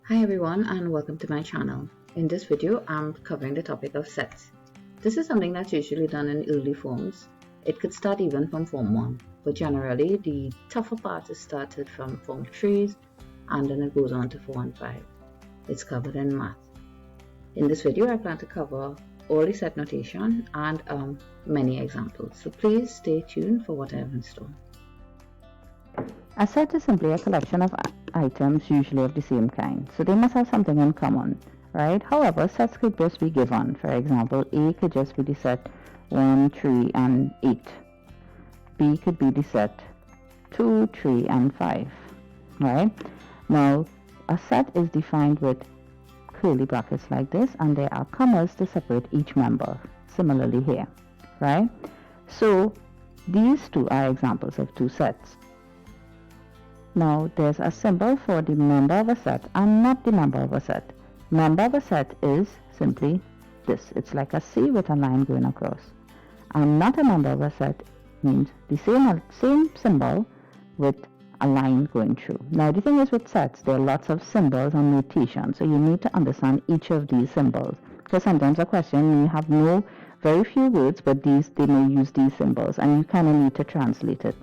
Hi everyone and welcome to my channel. In this video, I'm covering the topic of sets. This is something that's usually done in early forms. It could start even from Form 1, but generally the tougher part is started from Form 3s and then it goes on to 4 and 5. It's covered in math. In this video, I plan to cover all the set notation and many examples, so please stay tuned for what I have in store. A set is simply a collection of items usually of the same kind, so they must have something in common, right? However, sets could just be given. For example, A could just be the set 1, 3, and 8. B could be the set 2, 3, and 5, right? Now, a set is defined with curly brackets like this, and there are commas to separate each member, similarly here, right? So, these two are examples of two sets. Now, there's a symbol for the member of a set and not the member of a set. Member of a set is simply this. It's like a C with a line going across. And not a member of a set means the same symbol with a line going through. Now, the thing is with sets, there are lots of symbols and notation, so you need to understand each of these symbols. Because sometimes a question, you have very few words, but they may use these symbols, and you kind of need to translate it.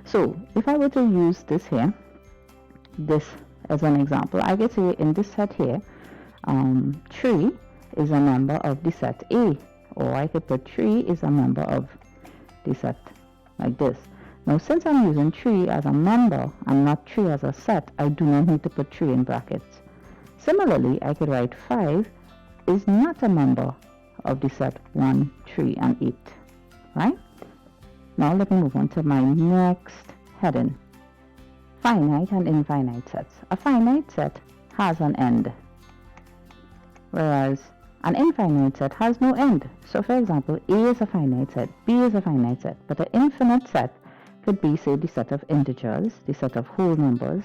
So, if I were to use this here, this as an example, I could say in this set here, 3 is a member of the set A, or I could put 3 is a member of the set like this. Now, since I'm using 3 as a member and not 3 as a set, I do not need to put 3 in brackets. Similarly, I could write 5 is not a member of the set 1, 3, and 8, right? Now let me move on to my next heading. Finite and infinite sets. A finite set has an end, whereas an infinite set has no end. So for example, A is a finite set, B is a finite set, but an infinite set could be, say, the set of integers, the set of whole numbers,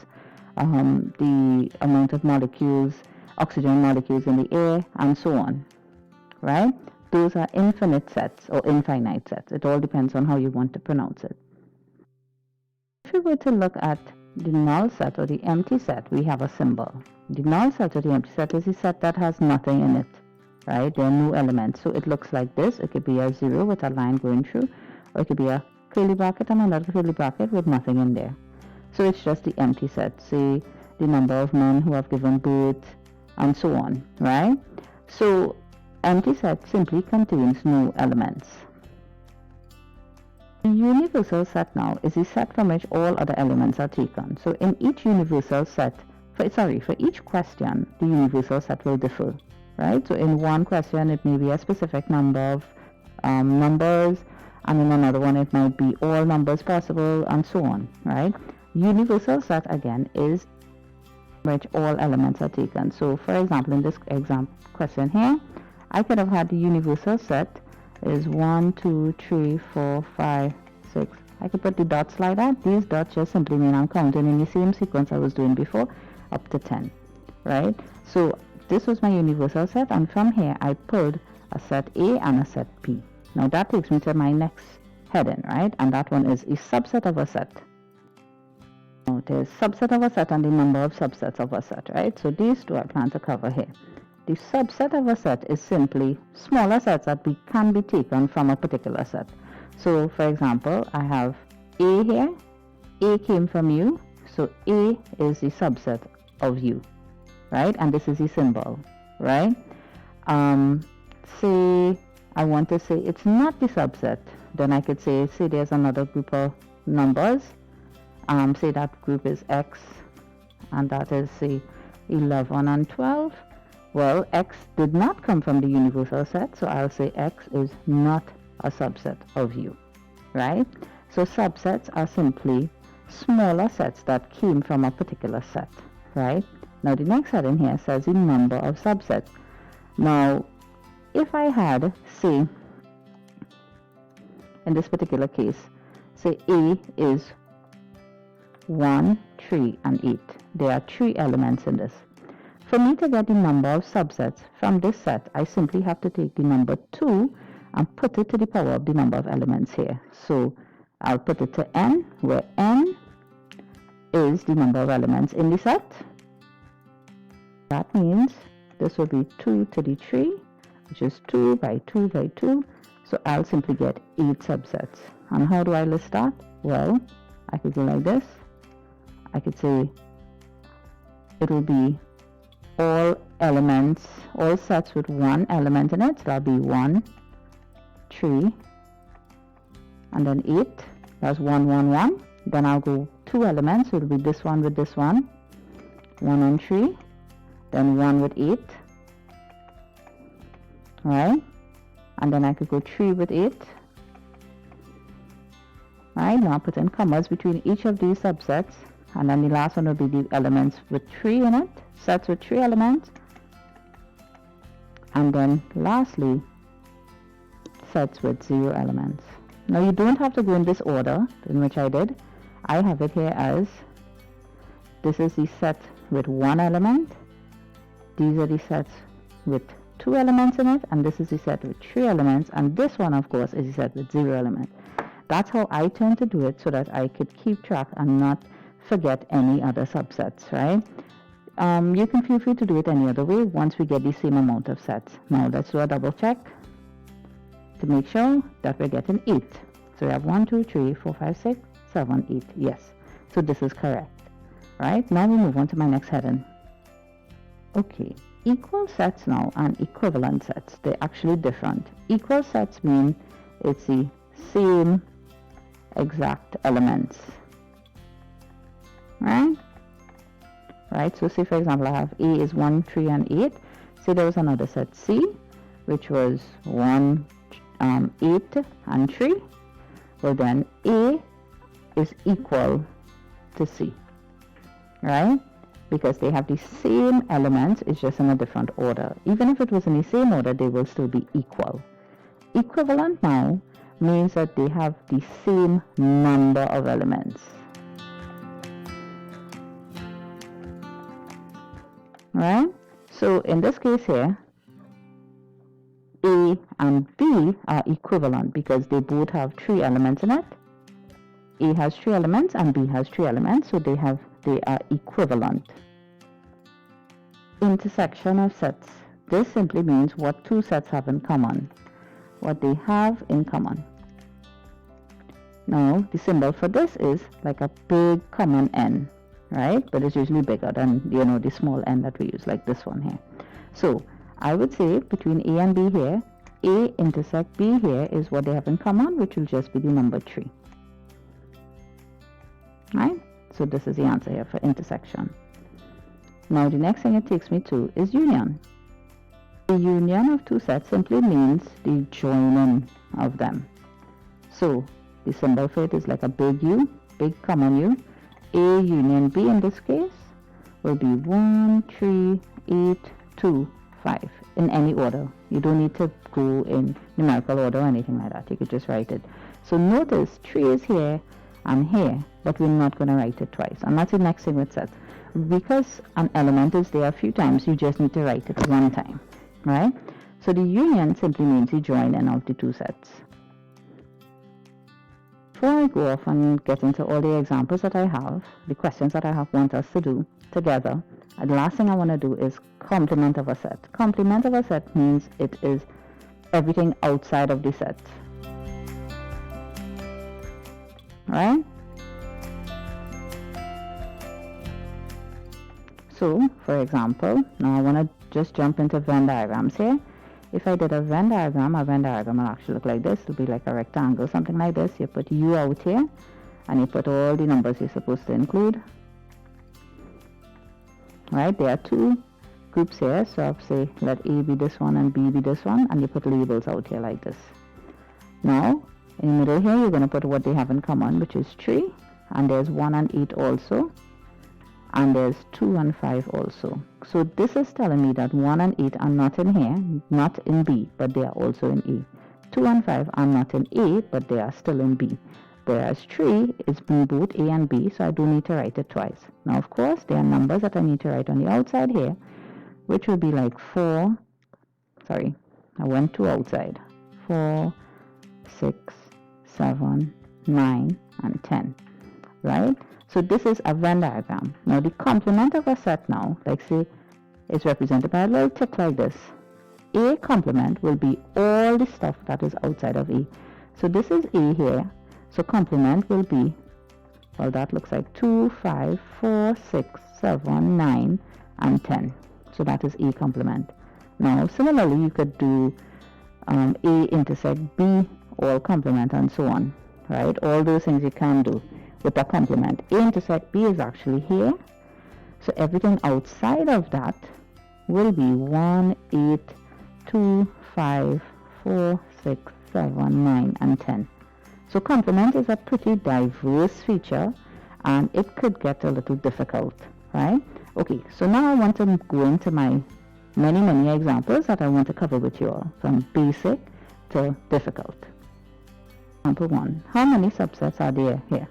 the amount of molecules, oxygen molecules in the air, and so on, right? Those are infinite sets or infinite sets. It all depends on how you want to pronounce it. If we were to look at the null set or the empty set, we have a symbol. The null set or the empty set is a set that has nothing in it, right? There are no elements. So it looks like this. It could be a 0 with a line going through, or it could be a curly bracket and another curly bracket with nothing in there. So it's just the empty set. Say the number of men who have given birth and so on, right? So empty set simply contains no elements. The universal set now is a set from which all other elements are taken. So in each universal set, for each question, the universal set will differ, right? So in one question, it may be a specific number of numbers, and in another one, it might be all numbers possible, and so on, right? Universal set, again, is which all elements are taken. So for example, in this example question here, I could have had the universal set is 1, 2, 3, 4, 5, 6. I could put the dots like that. These dots just simply mean I'm counting in the same sequence I was doing before up to 10, right? So this was my universal set, and from here I pulled a set A and a set B. Now that takes me to my next heading, right? And that one is a subset of a set. Now there's subset of a set and the number of subsets of a set, right? So these two I plan to cover here. The subset of a set is simply smaller sets that can be taken from a particular set. So for example, I have A here. A came from U, so A is the subset of U, right? And this is the symbol, right? Say I want to say it's not the subset, then I could say there's another group of numbers. Say that group is X, and that is, say, 11 and 12. Well, X did not come from the universal set, so I'll say X is not a subset of U, right? So subsets are simply smaller sets that came from a particular set, right? Now the next heading here says the number of subsets. Now, if I had, say, in this particular case, say A is 1, 3, and 8. There are 3 elements in this. For me to get the number of subsets from this set, I simply have to take the number 2 and put it to the power of the number of elements here. So I'll put it to n, where n is the number of elements in the set, That means this will be 2 to the 3, which is 2 by 2 by 2. So I'll simply get 8 subsets. And how do I list that? Well, I could go like this. I could say it will be all elements, all sets with one element in it. So that'll be 1, 3, and then 8. That's 1, 1, 1. Then I'll go 2 elements. So it'll be this one with this one. 1 and 3. Then 1 with 8. Alright. And then I could go 3 with 8. Alright, now put in commas between each of these subsets. And then the last one will be the elements with 3 in it. Sets with 3 elements. And then lastly, sets with 0 elements. Now you don't have to go in this order in which I did. I have it here as this is the set with 1 element. These are the sets with 2 elements in it, and this is the set with 3 elements, and this one of course is the set with 0 elements. That's how I tend to do it so that I could keep track and not forget any other subsets, right? You can feel free to do it any other way once we get the same amount of sets. Now let's do a double check to make sure that we're getting 8. So we have 1, 2, 3, 4, 5, 6, 7, 8. Yes. So this is correct. Right? Now we move on to my next heading. Okay. Equal sets now and equivalent sets. They're actually different. Equal sets mean it's the same exact elements. Right? Right? So say for example I have A is 1, 3 and 8. Say there was another set C which was 1, 8 and 3. Well then A is equal to C, right? Because they have the same elements, it's just in a different order. Even if it was in the same order, they will still be equal. Equivalent now means that they have the same number of elements. Right? So in this case here, A and B are equivalent because they both have 3 elements in it. A has 3 elements and B has 3 elements, so they are equivalent. Intersection of sets. This simply means what 2 sets have in common. What they have in common. Now, the symbol for this is like a big common N, right? But it's usually bigger than, the small N that we use, like this one here. So, I would say between A and B here, A intersect B here is what they have in common, which will just be the number 3. Right? So this is the answer here for intersection. Now the next thing it takes me to is union. The union of 2 sets simply means the joining of them. So the symbol for it is like a big U, big common U. A union B in this case will be 1, 3, 8, 2, 5 in any order. You don't need to go in numerical order or anything like that. You could just write it. So notice 3 is here and here, but we're not going to write it twice. And that's the next thing with sets. Because an element is there a few times, you just need to write it one time, right? So the union simply means the joining of the 2 sets. Before I go off and get into all the examples that I have, the questions that I want us to do together, the last thing I want to do is complement of a set. Complement of a set means it is everything outside of the set. Right? So, for example, now I want to just jump into Venn diagrams here. If I did a Venn diagram will actually look like this. It will be like a rectangle, something like this. You put U out here, and you put all the numbers you're supposed to include. Right? There are 2 groups here, so I'll say let A be this one and B be this one, and you put labels out here like this. Now, in the middle here, you're going to put what they have in common, which is 3, and there's 1 and 8 also, and there's 2 and 5 also. So this is telling me that 1 and 8 are not in here, not in B, but they are also in A. 2 and 5 are not in A, but they are still in B. Whereas 3 is in both A and B, so I do need to write it twice. Now, of course, there are numbers that I need to write on the outside here, which will be like 4, I went 2 outside, 4, 6, 7, 9, and 10, right? So this is a Venn diagram. Now the complement of a set now, like say is represented by a little tick like this. A complement will be all the stuff that is outside of A. So this is A here. So complement will be, well, that looks like 2, 5, 4, 6, 7, 9, and 10. So that is A complement. Now, similarly, you could do A intersect B, all complement, and so on, right? All those things you can do with a complement. A intersect B is actually here. So everything outside of that will be 1, 8, 2, 5, 4, 6, 7, 9, and 10. So complement is a pretty diverse feature, and it could get a little difficult, right? Okay, so now I want to go into my many examples that I want to cover with you all, from basic to difficult. Example 1. How many subsets are there here?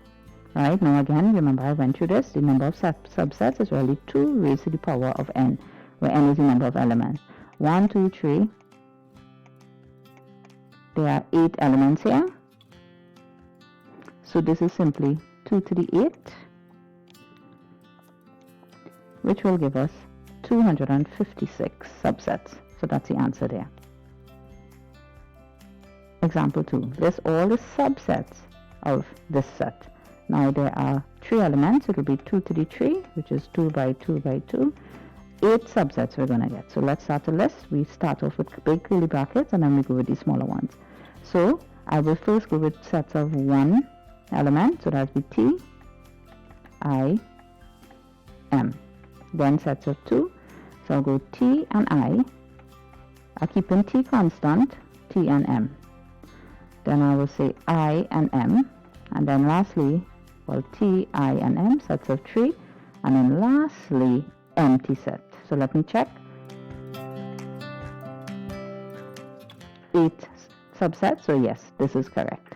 Right, now again, remember I went through this. The number of subsets is really 2 raised to the power of n, where n is the number of elements. 1, 2, 3. There are 8 elements here. So this is simply 2 to the 8, which will give us 256 subsets. So that's the answer there. Example 2. There's all the subsets of this set. Now there are 3 elements. It will be 2 to the 3, which is 2 by 2 by 2. 8 subsets we're going to get. So let's start a list. We start off with big curly brackets, and then we go with the smaller ones. So I will first go with sets of 1 element. So that would be T, I, M. Then sets of 2. So I'll go T and I keeping T constant, T and M. Then I will say I and M. And then lastly, well, T, I, and M, sets of 3. And then lastly, empty set. So let me check. 8 subsets. So yes, this is correct.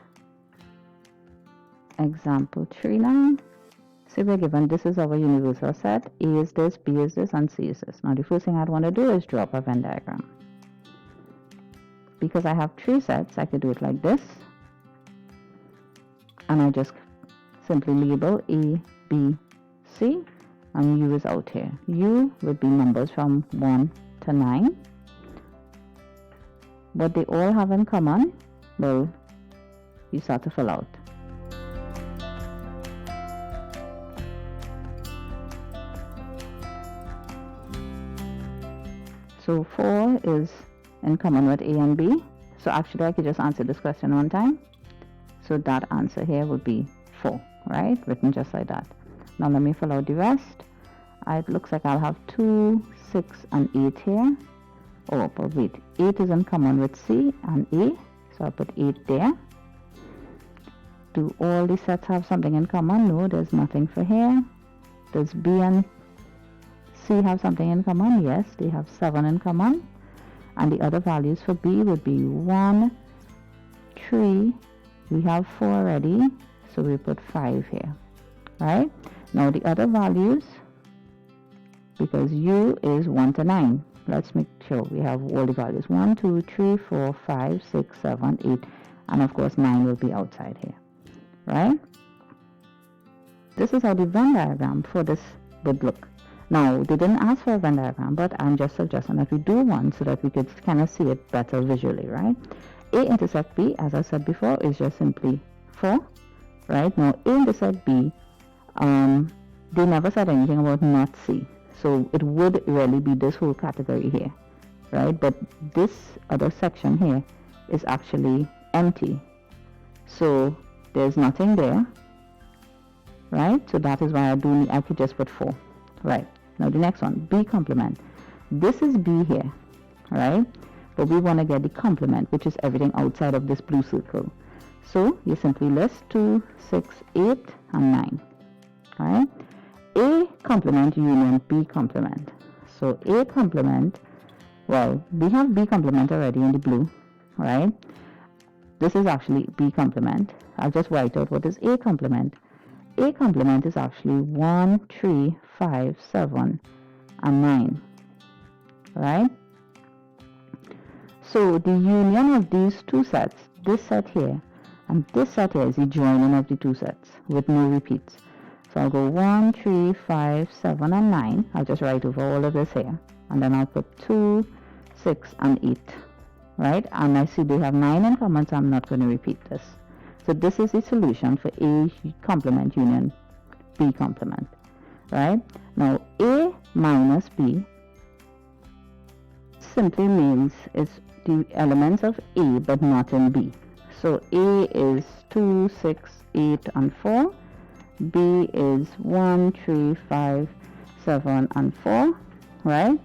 Example 3 now. So we're given this is our universal set. A is this, B is this, and C is this. Now the first thing I'd want to do is draw up a Venn diagram. Because I have 3 sets, I could do it like this. And I just simply label A, B, C, and U is out here. U would be numbers from 1 to 9. What they all have in common, well, you start to fill out. So 4 is in common with A and B. So actually I could just answer this question one time. So that answer here would be 4, right? Written just like that. Now let me fill out the rest. It looks like I'll have 2, 6, and 8 here. Oh, but wait, 8 is in common with C and A. So I'll put 8 there. Do all the sets have something in common? No, there's nothing for here. Does B and C have something in common? Yes, they have 7 in common. And the other values for B would be 1, 3. We have 4 already, so we put 5 here, right? Now the other values, because U is 1 to 9. Let's make sure we have all the values. 1, 2, 3, 4, 5, 6, 7, 8, and of course 9 will be outside here, right? This is how the Venn diagram for this would look. Now, they didn't ask for a Venn diagram, but I'm just suggesting that we do one so that we could kind of see it better visually, right? A intersect B, as I said before, is just simply 4, right? Now, A intersect B, they never said anything about not C. So it would really be this whole category here, right? But this other section here is actually empty. So there's nothing there, right? So that is why I could just put 4, right? Now the next one, B complement. This is B here, right? But we want to get the complement, which is everything outside of this blue circle. So you simply list 2, 6, 8, and 9, right? A complement union B complement. So A complement, well, we have B complement already in the blue, right? This is actually B complement. I'll just write out what is A complement. A complement is actually 1, 3, 5, 7, and 9, right? So the union of these two sets, this set here and this set here, is the joining of the two sets with no repeats. So I'll go 1, 3, 5, 7, and 9. I'll just write over all of this here. And then I'll put 2, 6, and 8. Right? And I see they have 9 in common, so I'm not going to repeat this. So this is the solution for A complement union B complement. Right? Now A minus B simply means it's the elements of A but not in B. So A is 2, 6, 8, and 4. B is 1, 3, 5, 7, and 4, right?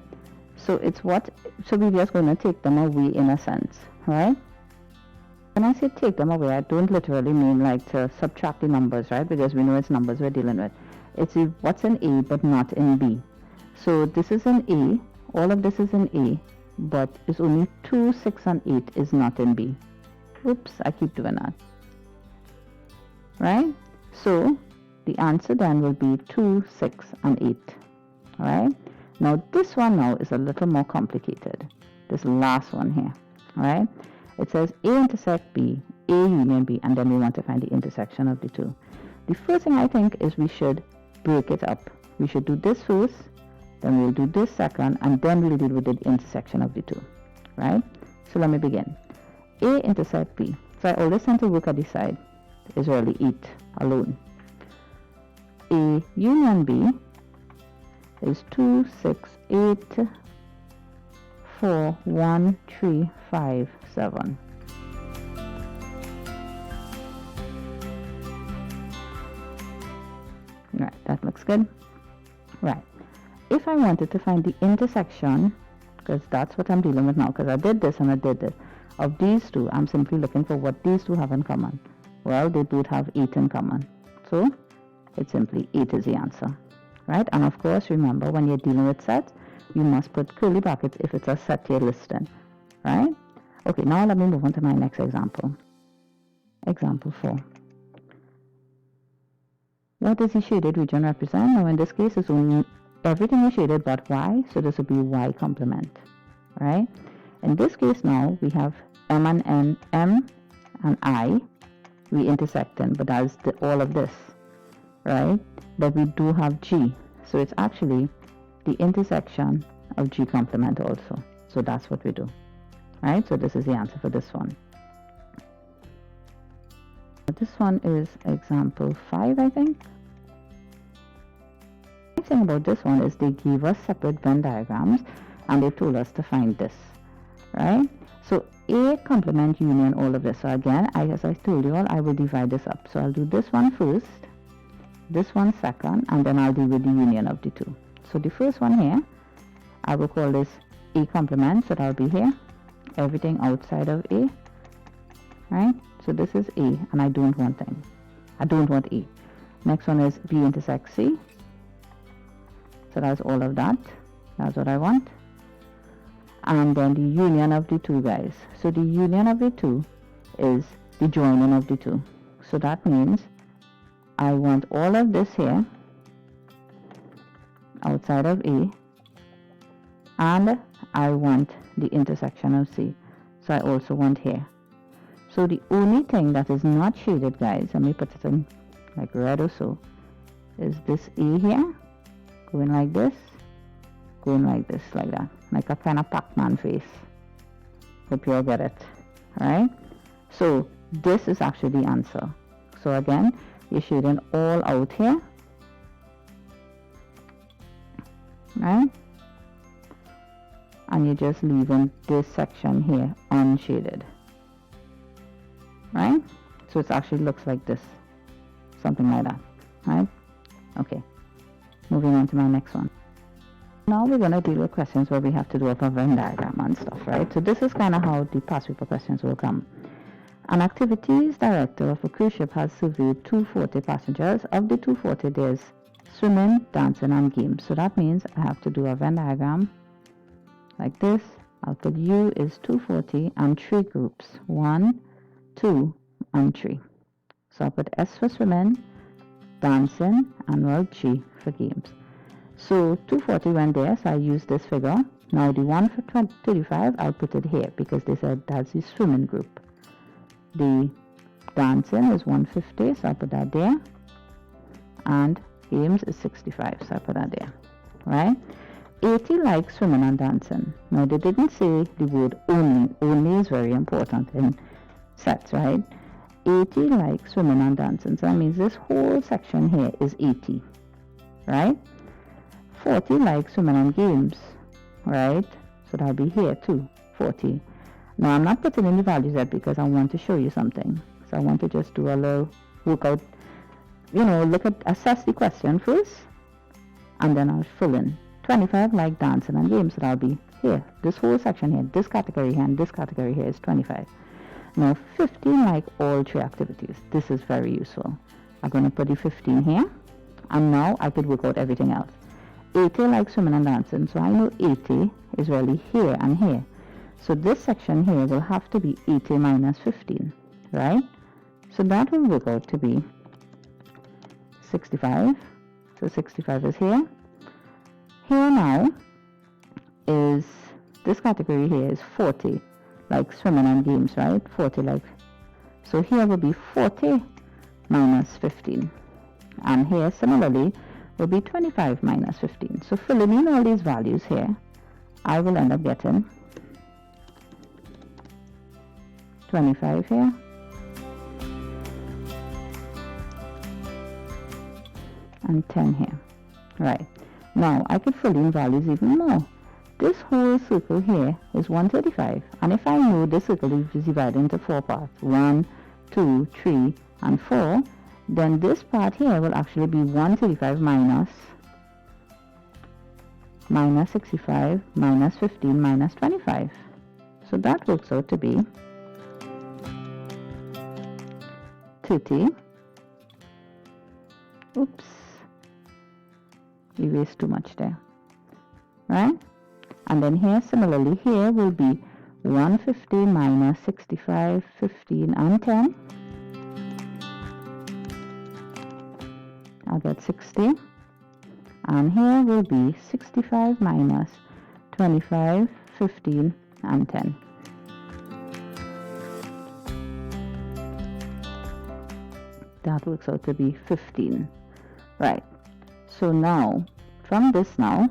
So it's what, so we're just going to take them away in a sense, right? When I say take them away, I don't literally mean like to subtract the numbers, right? Because we know it's numbers we're dealing with. It's what's in A but not in B. So this is in A, all of this is in A, but it's only 2, 6, and 8 is not in B. Oops, I keep doing that. Right? So the answer then will be 2, 6, and 8. Alright? Now this one now is a little more complicated. This last one here. Alright? It says A intersect B, A union B, and then we want to find the intersection of the two. The first thing I think is we should break it up. We should do this first, then we'll do this second, and then we'll deal with the intersection of the two. Right? So let me begin. A intersect B. So I always tend to work at the side. Is really 8 alone. A union B is 2, 6, 8, 4, 1, 3, 5, 7. Right, that looks good. Right. If I wanted to find the intersection, because that's what I'm dealing with now, because I did this and I did this, of these two, I'm simply looking for what these two have in common. Well, they both have 8 in common. So it's simply 8 is the answer. Right? And of course, remember, when you're dealing with sets, you must put curly brackets if it's a set you're listing. Right? Okay, now let me move on to my next example. Example 4. What does the shaded region represent? Now in this case, it's only everything is shaded but Y, so this will be Y complement. Right? In this case now, we have M and N, M and I, we intersecting, but that's all of this, right? But we do have G, so it's actually the intersection of G complement also. So that's what we do, right? So this is the answer for this one. This one is example 5, I think. The thing about this one is they gave us separate Venn diagrams and they told us to find this, right? So A complement union all of this. So again, as I told you all, I will divide this up. So I'll do this one first, this one second, and then I'll deal with the union of the two. So the first one here, I will call this A complement, so that'll be here, everything outside of A, right? So this is A, and I don't want them. I don't want A. Next one is B intersect C. So that's all of that. That's what I want. And then the union of the two, guys. So the union of the two is the joining of the two. So that means I want all of this here outside of A, and I want the intersection of C. So I also want here. So the only thing that is not shaded, guys, let me put it in like red or so, is this A here, going like this, going like this, like that, like a kind of Pac-Man face. Hope you all get it. Alright? So this is actually the answer. So again, you're shading all out here. Right? And you're just leaving this section here unshaded. Right? So it actually looks like this. Something like that. Right? Okay. Moving on to my next one. Now we're going to deal with questions where we have to do up a Venn diagram and stuff, right? So this is kind of how the past paper questions will come. An activities director of a cruise ship has surveyed 240 passengers. Of the 240, there's swimming, dancing, and games. So that means I have to do a Venn diagram like this. I'll put U is 240 and 3 groups, 1, 2, and 3. So I'll put S for swimming, dancing, and well, G for games. So 240 went there, so I use this figure. Now the one for 35, I'll put it here because they said that's the swimming group. The dancing is 150, so I'll put that there. And games is 65, so I put that there, right? 80 like swimming and dancing. Now they didn't say the word only. Only is very important in sets, right? 80 like swimming and dancing. So that means this whole section here is 80, right? 40 like swimming and games, right? So that'll be here too, 40. Now I'm not putting in the values yet because I want to show you something. So I want to just do a little workout, assess the question first, and then I'll fill in. 25 like dancing and games, so that'll be here. This whole section here, this category here and this category here is 25. Now 15 like all 3 activities. This is very useful. I'm going to put the 15 here, and now I could work out everything else. 80 like swimming and dancing, so I know 80 is really here and here. So this section here will have to be 80 minus 15, right? So that will work out to be 65. So 65 is here. Here now is, this category here is 40, like swimming and games, right? 40 like, so here will be 40 minus 15. And here similarly will be 25 minus 15. So filling in all these values here, I will end up getting 25 here, and 10 here, right? Now I could fill in values even more. This whole circle here is 135, and if I know this circle is divided into 4 parts, 1, 2, 3, and 4, then this part here will actually be 135 minus 65 minus 15 minus 25. So that works out to be 30. Oops, erased too much there, right? And then here similarly here will be 150 minus 65, 15 and 10. I'll get 60. And here will be 65 minus 25, 15 and 10. That works out to be 15, right? So now from this now,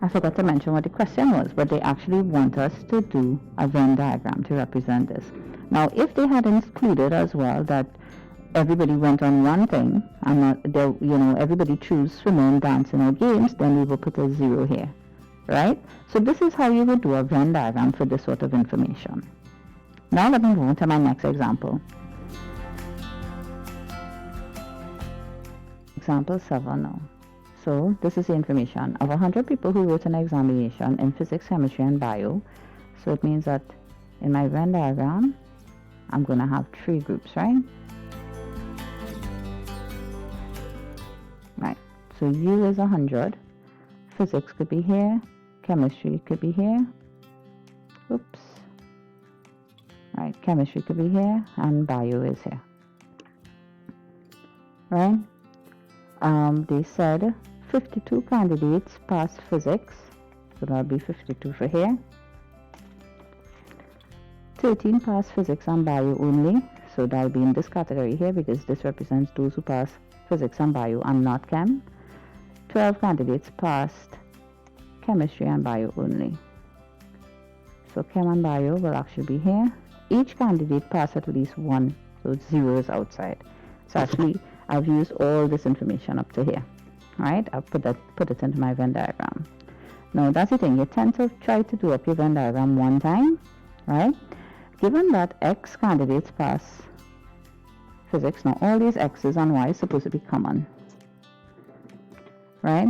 I forgot to mention what the question was, but they actually want us to do a Venn diagram to represent this. Now, if they had included as well that everybody went on one thing and not, everybody choose swimming, dancing, or games, then we will put a 0 here, right? So this is how you would do a Venn diagram for this sort of information. Now let me move on to my next example. Example 7 now. So this is the information of 100 people who wrote an examination in physics, chemistry, and bio. So it means that in my Venn diagram, I'm going to have 3 groups, right? Right. So U is 100. Physics could be here. Chemistry could be here. Oops. Right. Chemistry could be here, and bio is here. Right. They said 52 candidates passed physics, so that'll be 52 for here. 13 passed physics and bio only, so that'll be in this category here because this represents those who pass physics and bio and not chem. 12 candidates passed chemistry and bio only, so chem and bio will actually be here. Each candidate passed at least 1, so 0 is outside. So actually I've used all this information up to here, right? I've put it into my Venn diagram. Now that's the thing, you tend to try to do up your Venn diagram one time, right? Given that X candidates pass physics, now all these X's and Y's supposed to be common, right?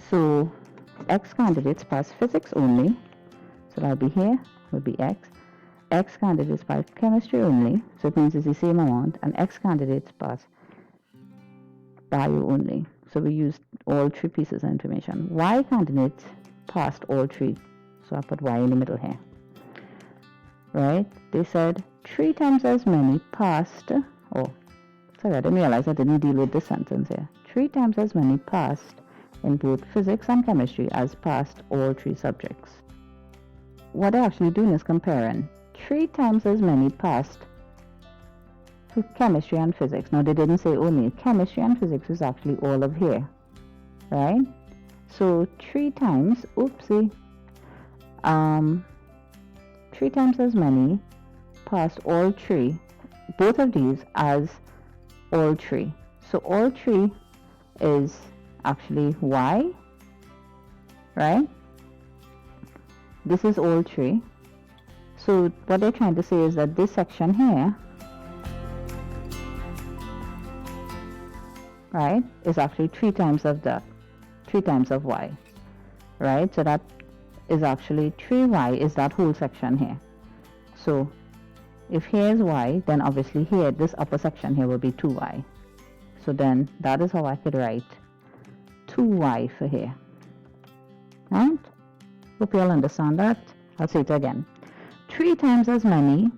So X candidates pass physics only, so that'll be here, will be X. X candidates pass chemistry only, so it means it's the same amount, and X candidates pass bio only. So we used all 3 pieces of information. Y candidates passed all 3, so I put Y in the middle here. Right? They said 3 times as many passed, oh, sorry, I didn't realize I didn't deal with this sentence here. 3 times as many passed in both physics and chemistry as passed all 3 subjects. What they're actually doing is comparing 3 times as many passed for chemistry and physics. Now they didn't say only. Chemistry and physics is actually all of here, right? So 3 times, oopsie, 3 times as many past all 3, both of these as all 3. So all 3 is actually y, right? This is all 3. So what they're trying to say is that this section here, right, is actually 3 times of that, 3 times of y, right? So that is actually 3y is that whole section here. So if here is y, then obviously here, this upper section here will be 2y. So then that is how I could write 2y for here, right? Hope you all understand that. I'll say it again. 3 times as many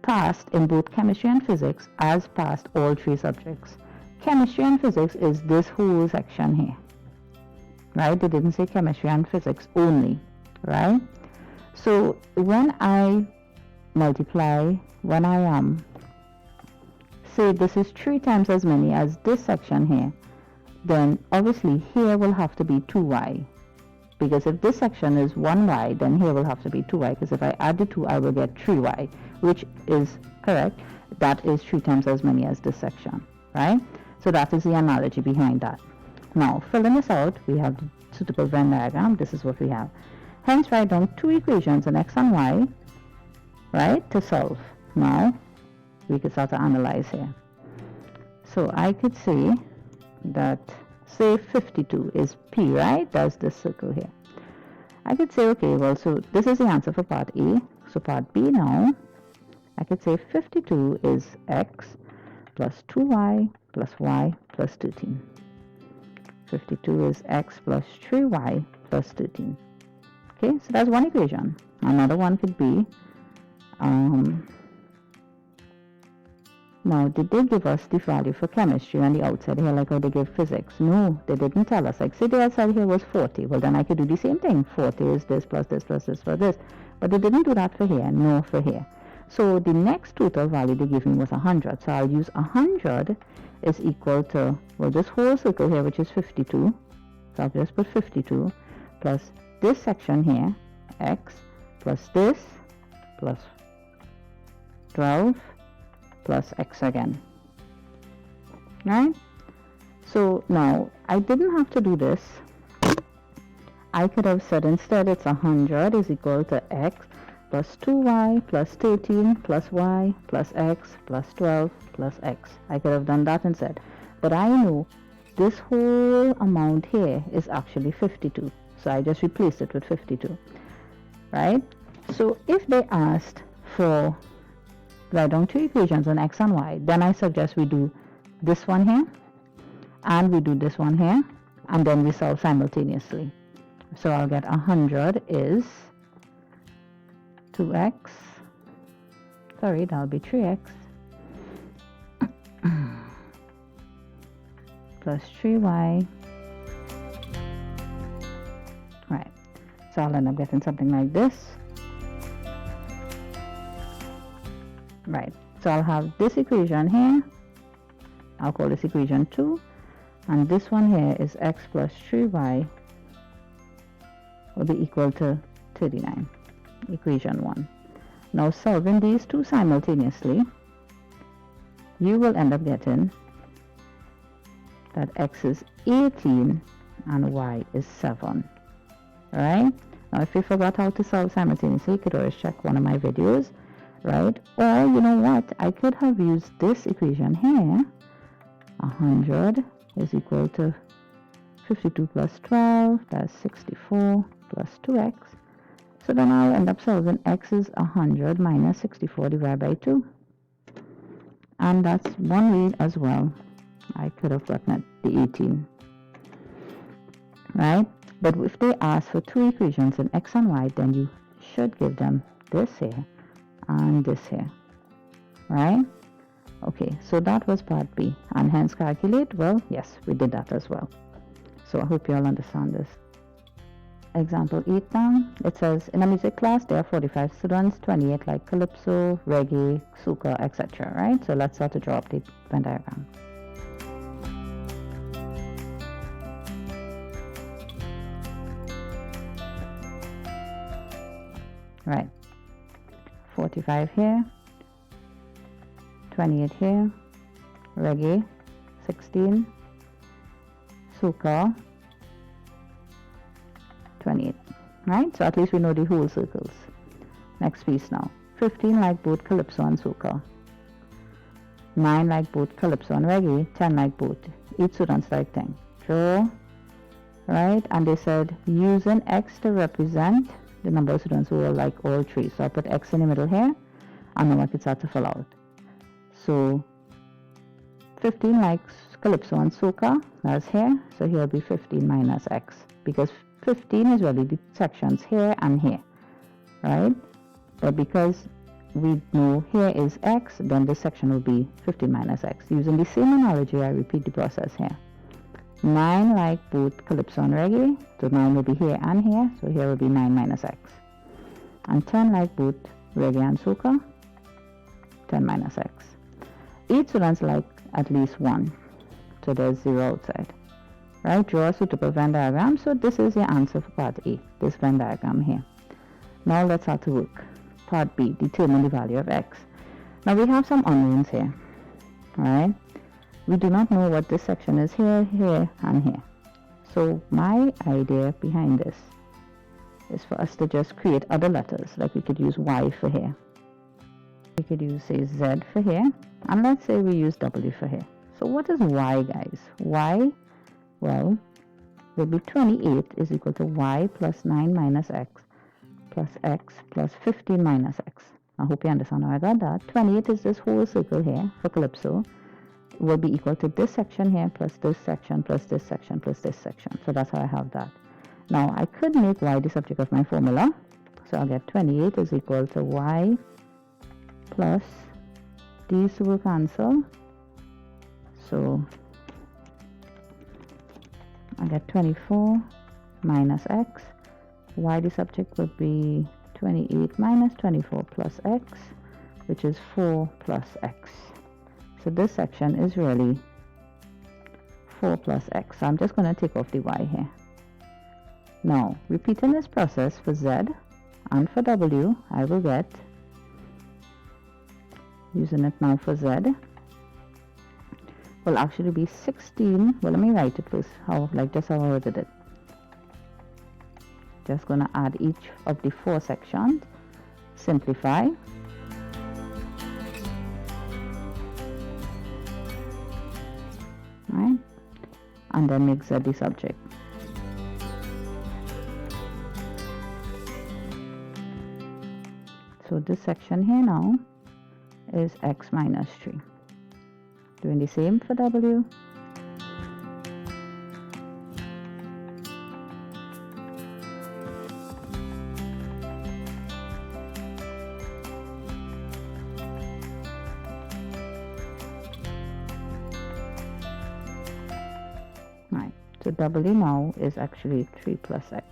passed in both chemistry and physics as passed all 3 subjects. Chemistry and physics is this whole section here, right? They didn't say chemistry and physics only, right? So when I multiply, when I say this is 3 times as many as this section here, then obviously here will have to be 2y, because if this section is 1y, then here will have to be 2y, because if I add the 2, I will get 3y, which is correct. That is 3 times as many as this section, right? So that is the analogy behind that. Now, filling this out, we have the suitable Venn diagram. This is what we have. Hence, write down 2 equations in x and y, right, to solve. Now, we can start to analyze here. So I could say that, say 52 is P, right? That's this circle here. I could say, okay, well, so this is the answer for part A. So part B now, I could say 52 is x plus 2y plus y plus 13. 52 is x plus 3y plus 13. Okay, so that's one equation. Another one could be, now, did they give us the value for chemistry on the outside here like how they give physics? No, they didn't tell us. Like, say the outside here was 40. Well, then I could do the same thing. 40 is this plus this plus this for this. But they didn't do that for here, no for here. So the next total value they gave me was 100. So I'll use 100 is equal to, well, this whole circle here, which is 52. So I'll just put 52 plus this section here, x, plus this, plus 12, plus x again, right? So now I didn't have to do this. I could have said instead it's 100 is equal to x plus 2y plus 13 plus y plus x plus 12 plus x. I could have done that instead, but I know this whole amount here is actually 52, so I just replaced it with 52, right? So if they asked for write down 2 equations on x and y, then I suggest we do this one here and we do this one here, and then we solve simultaneously. So I'll get 100 is 2x, sorry, that'll be 3x plus 3y, right? So I'll end up getting something like this. Right, so I'll have this equation here, I'll call this equation 2, and this one here is x plus 3y will be equal to 39, equation 1. Now solving these two simultaneously, you will end up getting that x is 18 and y is 7, right? Now if you forgot how to solve simultaneously, you could always check one of my videos, right? Or you know what, I could have used this equation here. 100 is equal to 52 plus 12, that's 64 plus 2x. So then I'll end up solving x is 100 minus 64 divided by 2, and that's one way as well. I could have gotten at the 18, right? But if they ask for 2 equations in x and y, then you should give them this here and this here, right? Okay, so that was part B, and hence calculate, well, yes, we did that as well. So I hope you all understand this. example 8 now. It says, in a music class, there are 45 students, 28 like calypso, reggae, soca, etc. Right? So let's start to draw up the Venn diagram. Right. 45 here, 28 here, reggae, 16, soca, 28. Right? So at least we know the whole circles. Next piece now. 15 like both calypso and soca. 9 like both calypso and reggae. 10 like both. Each student's like thing. Draw. Right? And they said using X to represent the number of students who are like all three. So I put X in the middle here. And now I can start to fill out. So 15 likes calypso and soca. That's here. So here will be 15 minus X. Because 15 is really the sections here and here, right? But because we know here is X, then this section will be 15 minus X. Using the same analogy, I repeat the process here. 9 like both calypso and reggae, so 9 will be here and here, so here will be 9 minus X. And 10 like both reggae and soca, 10 minus X. Each student like at least 1, so there's 0 outside. Right, draw a suitable Venn diagram. So this is your answer for part A, this Venn diagram here. Now let's start to work. Part B, determine the value of X. Now we have some unknowns here, right? We do not know what this section is here, here, and here. So my idea behind this is for us to just create other letters, like we could use Y for here. We could use, say, Z for here, and let's say we use W for here. So what is Y, guys? Y, well, will be 28 is equal to Y plus 9 minus X plus 15 minus X. I hope you understand how I got that. 28 is this whole circle here for calypso. Will be equal to this section here plus this section plus this section plus this section. So that's how I have that. Now I could make Y the subject of my formula. So I'll get 28 is equal to Y plus these two will cancel. So I get 24 minus X. Y the subject would be 28 minus 24 plus X, which is 4 plus X. So this section is really 4 plus X. So I'm just going to take off the Y here. Now, repeating this process for Z and for W, I will get, using it now for Z, will actually be 16. Well, let me write it first, just how I did it. Just gonna add each of the 4 sections, simplify, right, and then make Z the subject. So this section here now is X minus 3. Doing the same for W. Right, so W now is actually 3 plus X.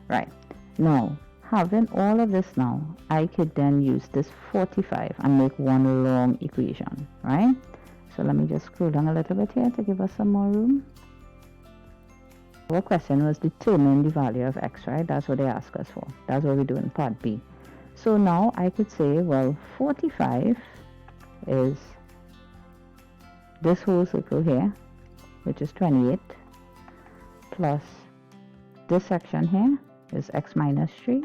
Right, now having all of this now, I could then use this 45 and make one long equation, right? So let me just scroll down a little bit here to give us some more room. Our question was determine the value of X, right? That's what they asked us for. That's what we do in part B. So now I could say, well, 45 is this whole circle here, which is 28, plus this section here is X minus 3,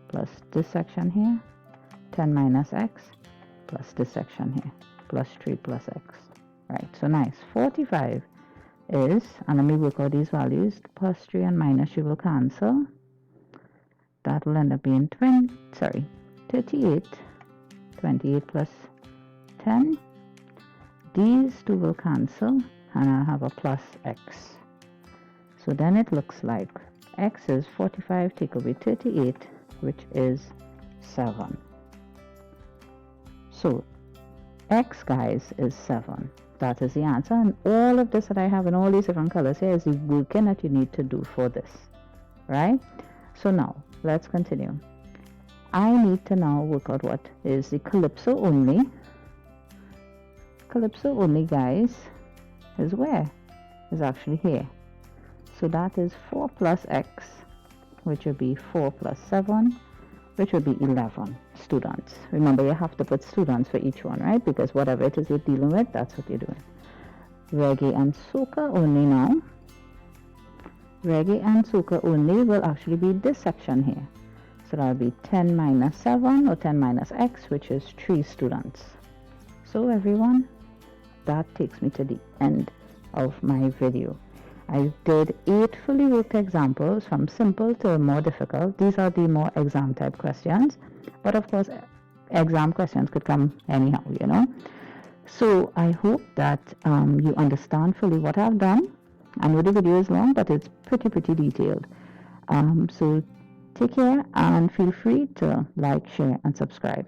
plus this section here, 10 minus X, plus this section here, plus 3 plus X. Right, so nice. 45 is, and let me work out these values, plus 3 and minus 3 will cancel. That will end up being 38. 28 plus 10. These two will cancel, and I'll have a plus X. So then it looks like X is 45, take away 38, which is 7. So X, guys, is 7. That is the answer. And all of this that I have in all these different colors here is the working that you need to do for this. right? So now let's continue. I need to now work out what is the calypso only. Calypso only, guys, is where? Is actually here. So that is 4 plus x, which would be 4 plus 7, which would be 11 students. Remember, you have to put students for each one, right? Because whatever it is you're dealing with, that's what you're doing. Reggae and soca only now. Reggae and soca only will actually be this section here. So that'll be 10 minus 7 or 10 minus x, which is 3 students. So everyone, that takes me to the end of my video. I did 8 fully worked examples from simple to more difficult. These are the more exam type questions, but of course exam questions could come anyhow, you know. So I hope that you understand fully what I've done. I know the video is long, but it's pretty detailed. So take care and feel free to like, share and subscribe.